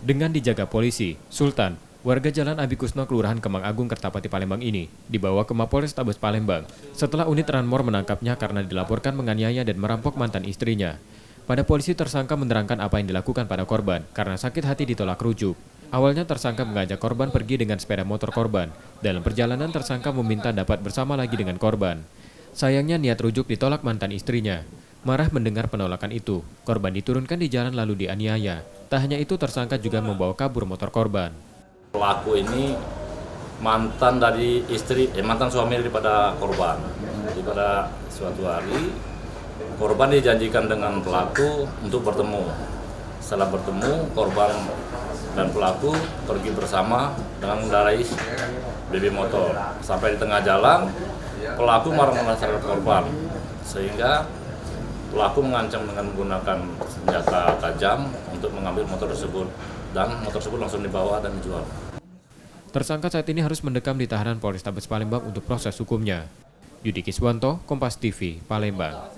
Dengan dijaga polisi, Sultan, warga Jalan Abi Kusno, Kelurahan Kemang Agung, Kertapati, Palembang ini dibawa ke Mapolres Tabes Palembang setelah unit Ranmor menangkapnya karena dilaporkan menganiaya dan merampok mantan istrinya. Pada polisi, tersangka menerangkan apa yang dilakukan pada korban karena sakit hati ditolak rujuk. Awalnya tersangka mengajak korban pergi dengan sepeda motor korban. Dalam perjalanan, tersangka meminta dapat bersama lagi dengan korban. Sayangnya niat rujuk ditolak mantan istrinya. Marah mendengar penolakan itu, korban diturunkan di jalan lalu dianiaya. Tak hanya itu, tersangka juga membawa kabur motor korban. Pelaku ini mantan dari mantan suami daripada korban. Jadi pada suatu hari korban dijanjikan dengan pelaku untuk bertemu. Setelah bertemu, korban dan pelaku pergi bersama dengan mengendarai BB motor. Sampai di tengah jalan, pelaku marah-marah terhadap korban, sehingga pelaku mengancam dengan menggunakan senjata tajam untuk mengambil motor tersebut, dan motor tersebut langsung dibawa dan dijual. Tersangka saat ini harus mendekam di tahanan Polrestabes Palembang untuk proses hukumnya. Yudi Kiswanto, Kompas TV, Palembang.